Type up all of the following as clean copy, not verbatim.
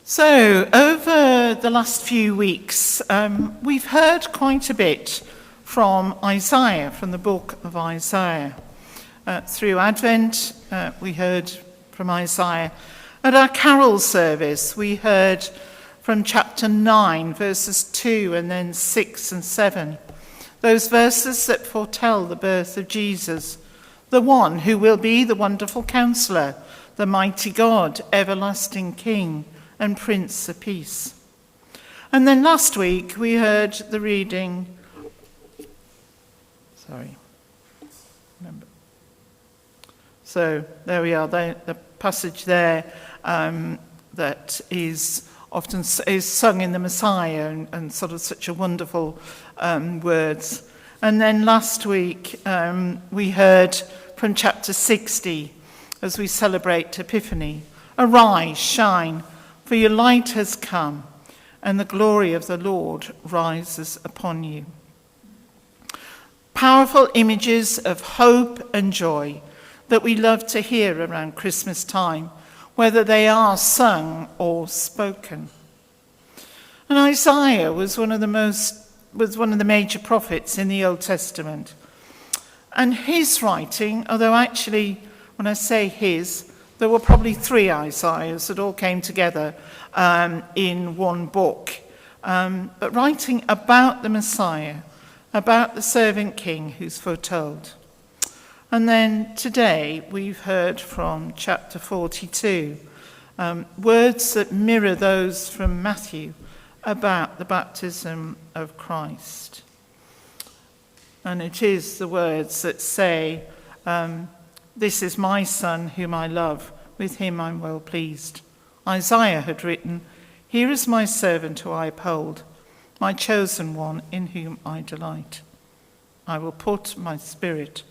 So, over the last few weeks, we've heard quite a bit from Isaiah, from the book of Isaiah. Through Advent, we heard from Isaiah. At our carol service, we heard from chapter 9, verses 2 and then 6 and 7. Those verses that foretell the birth of Jesus, the one who will be the wonderful counselor, the mighty God, everlasting King, and Prince of Peace. And then last week we heard the reading, So there we are, the passage there that is often is sung in the Messiah and sort of such a wonderful words. And then last week we heard from chapter 60 as we celebrate Epiphany. Arise, shine, for your light has come, and the glory of the Lord rises upon you. Powerful images of hope and joy that we love to hear around Christmas time, whether they are sung or spoken. And Isaiah was one of the major prophets in the Old Testament. And his writing, although actually when I say his, there were probably three Isaiahs that all came together in one book. But writing about the Messiah, about the servant king who's foretold. And then today we've heard from chapter 42, words that mirror those from Matthew about the baptism of Christ. And it is the words that say, this is my son whom I love, with him I'm well pleased. Isaiah had written, here is my servant who I uphold, my chosen one in whom I delight. I will put my spirit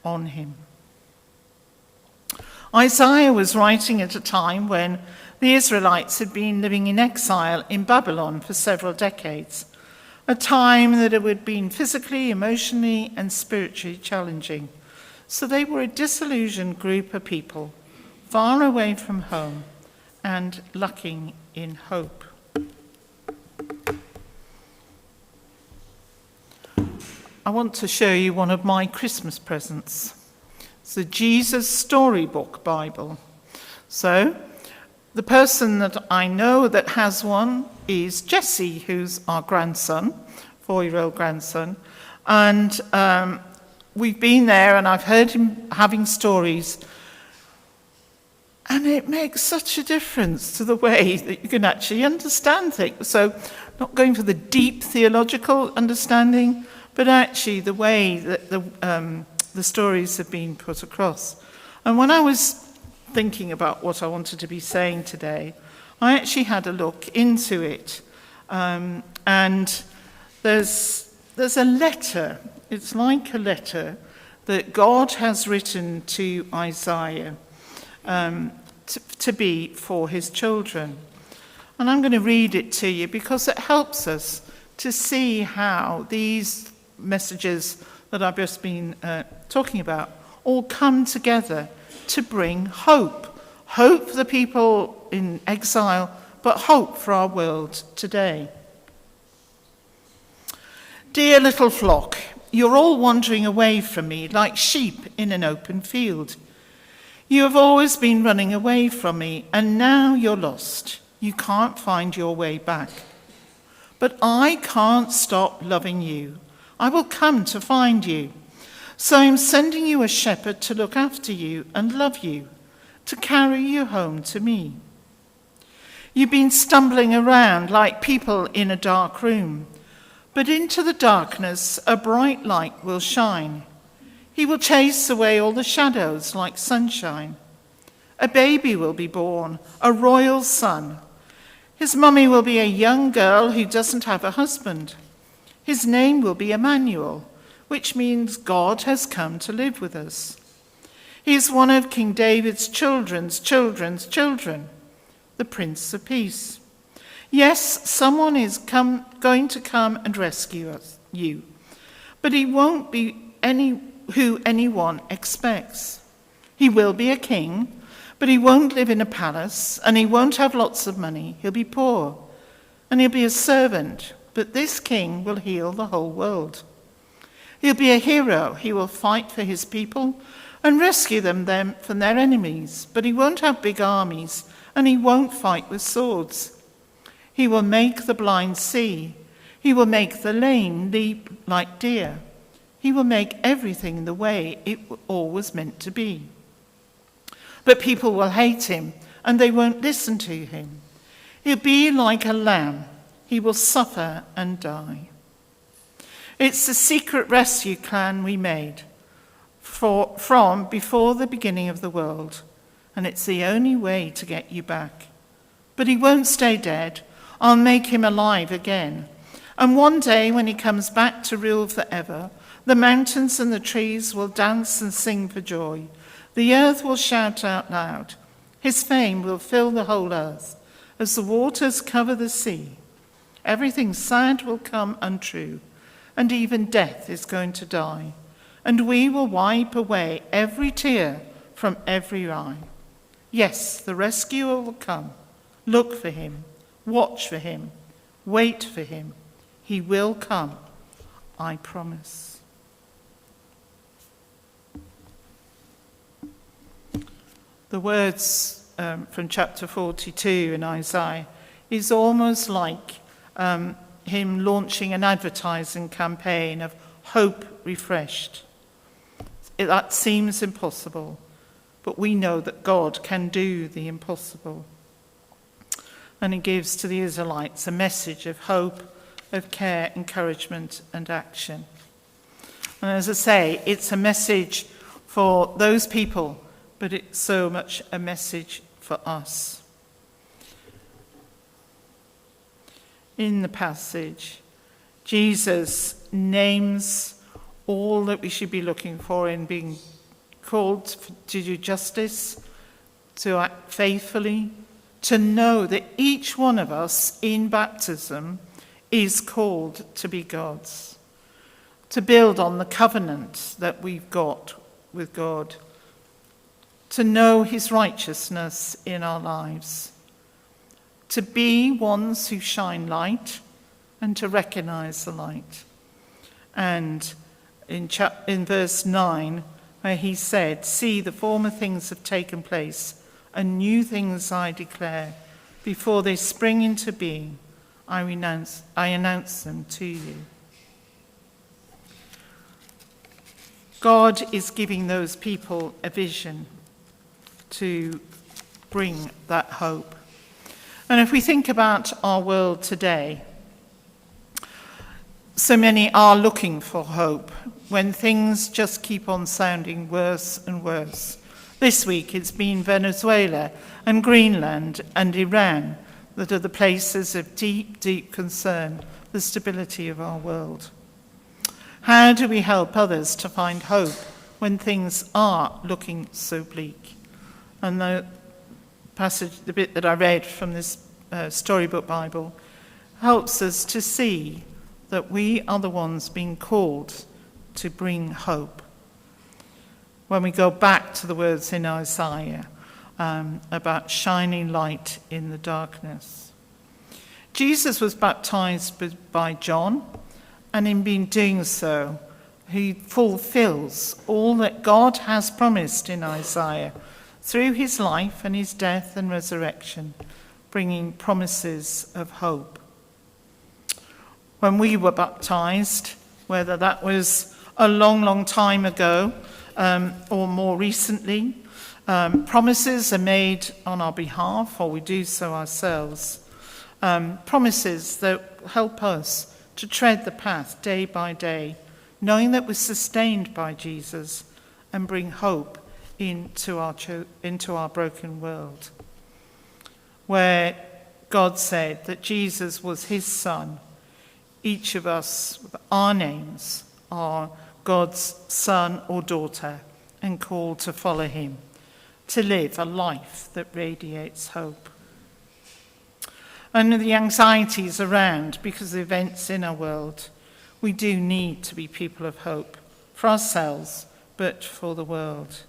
on him. Isaiah was writing at a time when the Israelites had been living in exile in Babylon for several decades, a time that it had been physically, emotionally, and spiritually challenging. So they were a disillusioned group of people, far away from home and lacking in hope. I want to show you one of my Christmas presents. It's the Jesus Storybook Bible. So, the person that I know that has one is Jesse, who's our grandson, 4-year-old grandson. And we've been there and I've heard him having stories. And it makes such a difference to the way that you can actually understand things. So, not going for the deep theological understanding, but actually the way that the stories have been put across. And when I was thinking about what I wanted to be saying today, I actually had a look into it. And there's a letter, it's like a letter that God has written to Isaiah to be for his children. And I'm going to read it to you because it helps us to see how these messages that I've just been talking about all come together to bring hope. Hope for the people in exile, but hope for our world today. Dear little flock, you're all wandering away from me like sheep in an open field. You have always been running away from me, and now you're lost. You can't find your way back. But I can't stop loving you. I will come to find you. So I'm sending you a shepherd to look after you and love you, to carry you home to me. You've been stumbling around like people in a dark room, but into the darkness a bright light will shine. He will chase away all the shadows like sunshine. A baby will be born, a royal son. His mummy will be a young girl who doesn't have a husband. His name will be Emmanuel, which means God has come to live with us. He is one of King David's children's children, the Prince of Peace. Yes, someone is going to come and rescue you, but he won't be who anyone expects. He will be a king, But he won't live in a palace, and he won't have lots of money. He'll be poor, and he'll be a servant. But this king will heal the whole world. He'll be a hero. He will fight for his people and rescue them from their enemies. But he won't have big armies, and he won't fight with swords. He will make the blind see. He will make the lame leap like deer. He will make everything the way it all was meant to be. But people will hate him, and they won't listen to him. He'll be like a lamb. He will suffer and die. It's the secret rescue plan we made from before the beginning of the world, and it's the only way to get you back. But he won't stay dead. I'll make him alive again. And one day when he comes back to rule forever, the mountains and the trees will dance and sing for joy. The earth will shout out loud. His fame will fill the whole earth as the waters cover the sea. Everything sad will come untrue, and even death is going to die. And we will wipe away every tear from every eye. Yes, the rescuer will come. Look for him, watch for him, wait for him. He will come, I promise. The words from chapter 42 in Isaiah is almost like him launching an advertising campaign of hope refreshed. That seems impossible, but we know that God can do the impossible. And he gives to the Israelites a message of hope, of care, encouragement, and action. And as I say, it's a message for those people, but it's so much a message for us. In the passage, Jesus names all that we should be looking for in being called to do justice, to act faithfully, to know that each one of us in baptism is called to be God's, to build on the covenant that we've got with God, to know his righteousness in our lives, to be ones who shine light and to recognize the light. And in verse 9, where he said, "See, the former things have taken place, and new things I declare. Before they spring into being, I announce them to you." God is giving those people a vision to bring that hope. And if we think about our world today, so many are looking for hope when things just keep on sounding worse and worse. This week it's been Venezuela and Greenland and Iran that are the places of deep, deep concern, the stability of our world. How do we help others to find hope when things are looking so bleak? And the passage, the bit that I read from this storybook Bible, helps us to see that we are the ones being called to bring hope. When we go back to the words in Isaiah about shining light in the darkness. Jesus was baptized by John, and in being doing so, he fulfills all that God has promised in Isaiah through his life and his death and resurrection, bringing promises of hope. When we were baptized, whether that was a long, long time ago or more recently, promises are made on our behalf, or we do so ourselves. Promises that help us to tread the path day by day, knowing that we're sustained by Jesus and bring hope into our broken world. Where God said that Jesus was his son, each of us, our names are God's son or daughter and called to follow him, to live a life that radiates hope. And the anxieties around because of events in our world, we do need to be people of hope for ourselves, but for the world.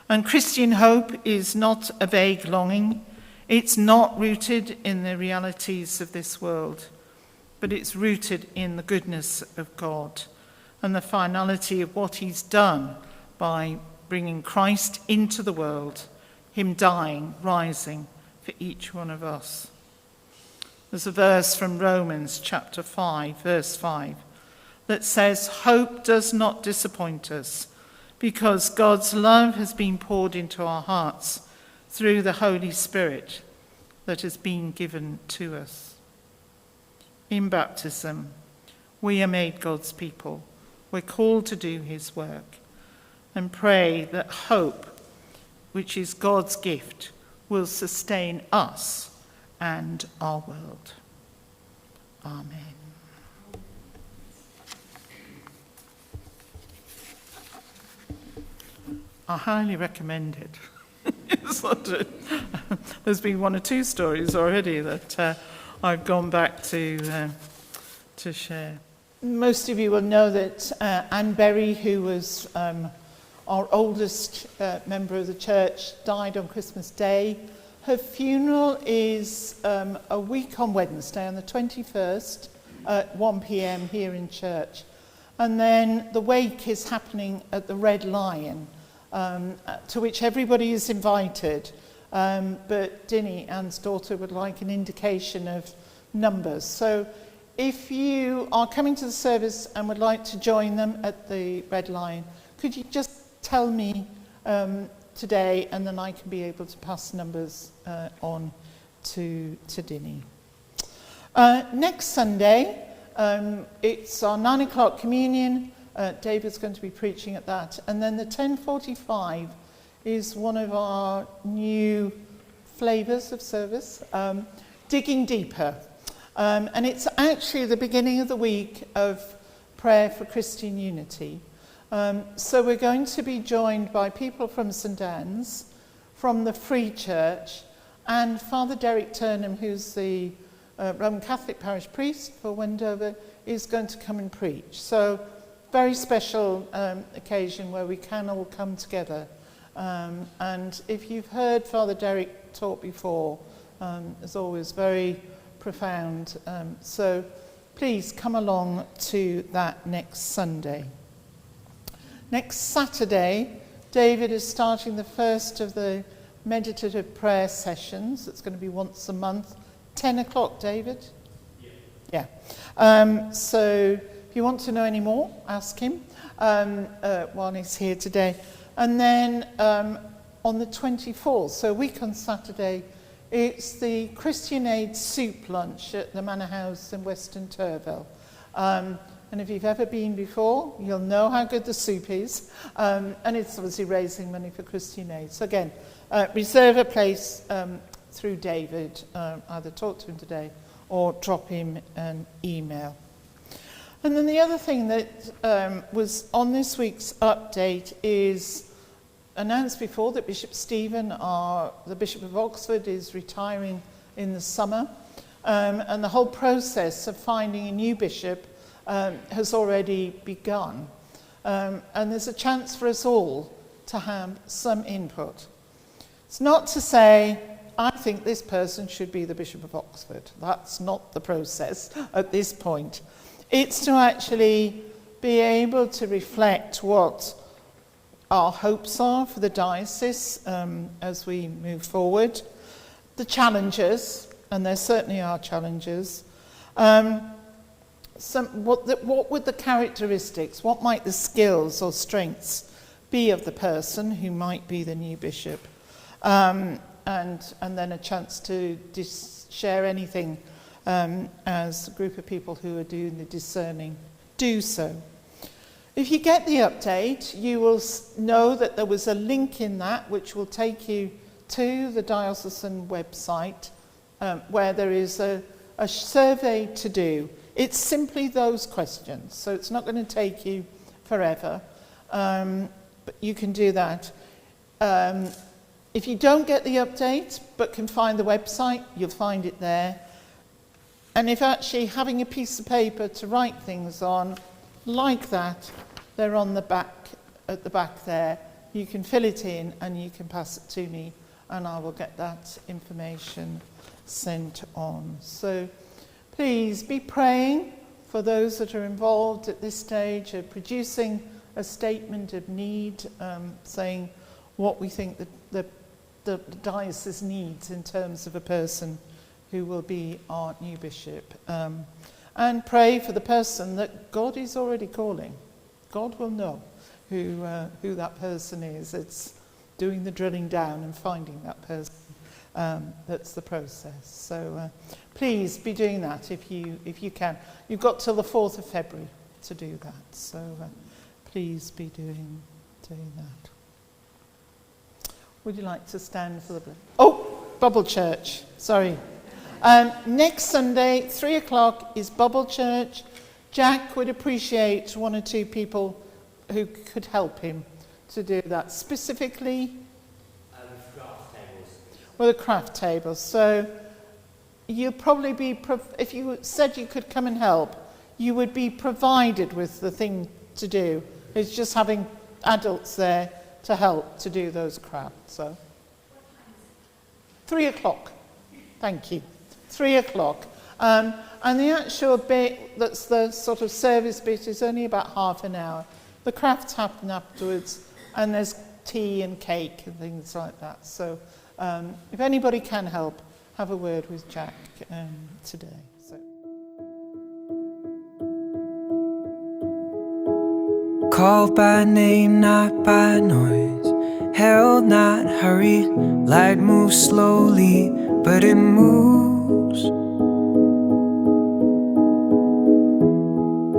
And Christian hope is not a vague longing. It's not rooted in the realities of this world, but it's rooted in the goodness of God and the finality of what he's done by bringing Christ into the world, him dying, rising for each one of us. There's a verse from Romans chapter 5, verse 5, that says, "Hope does not disappoint us, because God's love has been poured into our hearts through the Holy Spirit that has been given to us." In baptism, we are made God's people. We're called to do his work, and pray that hope, which is God's gift, will sustain us and our world. Amen. I highly recommend it. There's been one or two stories already that I've gone back to share. Most of you will know that Anne Berry, who was our oldest member of the church, died on Christmas Day. Her funeral is a week on Wednesday, on the 21st, at 1 p.m. here in church. And then the wake is happening at the Red Lion, to which everybody is invited. But Dinny, Anne's daughter, would like an indication of numbers. So if you are coming to the service and would like to join them at the Red Lion, could you just tell me today, and then I can be able to pass numbers on to Dinny. Next Sunday, it's our 9 o'clock communion. David's going to be preaching at that. And then the 10:45 is one of our new flavours of service, Digging Deeper. And it's actually the beginning of the week of prayer for Christian unity. So we're going to be joined by people from St Anne's, from the Free Church, and Father Derek Turnham, who's the Roman Catholic parish priest for Wendover, is going to come and preach. So very special occasion where we can all come together. And if you've heard Father Derek talk before, it's always very profound. So please come along to that next Sunday. Next Saturday, David is starting the first of the meditative prayer sessions. It's going to be once a month. 10 o'clock, David? Yeah. So if you want to know any more, ask him while he's here today. And then on the 24th, so a week on Saturday, it's the Christian Aid soup lunch at the Manor House in Weston Turville. And if you've ever been before, you'll know how good the soup is. And it's obviously raising money for Christian Aid. So again, reserve a place through David. Either talk to him today or drop him an email. And then the other thing that was on this week's update is announced before that Bishop Stephen, the Bishop of Oxford, is retiring in the summer. And the whole process of finding a new bishop has already begun. And there's a chance for us all to have some input. It's not to say, I think this person should be the Bishop of Oxford. That's not the process at this point. It's to actually be able to reflect what our hopes are for the diocese as we move forward, the challenges, and there certainly are challenges. What would the characteristics, what might the skills or strengths be of the person who might be the new bishop? And then a chance to share anything as a group of people who are doing the discerning do so. If you get the update, you will know that there was a link in that which will take you to the diocesan website where there is a survey to do. It's simply those questions, so it's not going to take you forever, but you can do that. If you don't get the update but can find the website, you'll find it there. And if actually having a piece of paper to write things on, like that, they're on the back, at the back there. you can fill it in and you can pass it to me, and I will get that information sent on. So please be praying for those that are involved at this stage of producing a statement of need, saying what we think the diocese needs in terms of a person who will be our new bishop. And pray for the person that God is already calling. God will know who that person is. It's doing the drilling down and finding that person. That's the process. So please be doing that if you can. You've got till the 4th of February to do that. So please be doing that. Would you like to stand for the... Oh, Bubble Church. Sorry. Next Sunday, 3 o'clock, is Bubble Church. Jack would appreciate 1 or 2 people who could help him to do that. Specifically? Craft tables. Well, the craft tables. So you'll probably be, if you said you could come and help, you would be provided with the thing to do. It's just having adults there to help to do those crafts. So 3 o'clock. Thank you. 3 o'clock. And the actual bit, that's the sort of service bit, is only about half an hour. The crafts happen afterwards, and there's tea and cake and things like that. So if anybody can help, have a word with Jack today. So. Called by name, not by noise. Held, not hurried. Light moves slowly, but it moves.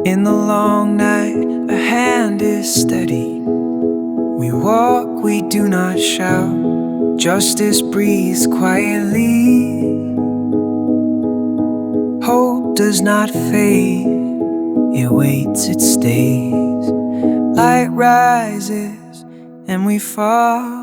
In the long night, a hand is steady. We walk, we do not shout. Justice breathes quietly. Hope does not fade. It waits, it stays. Light rises and we fall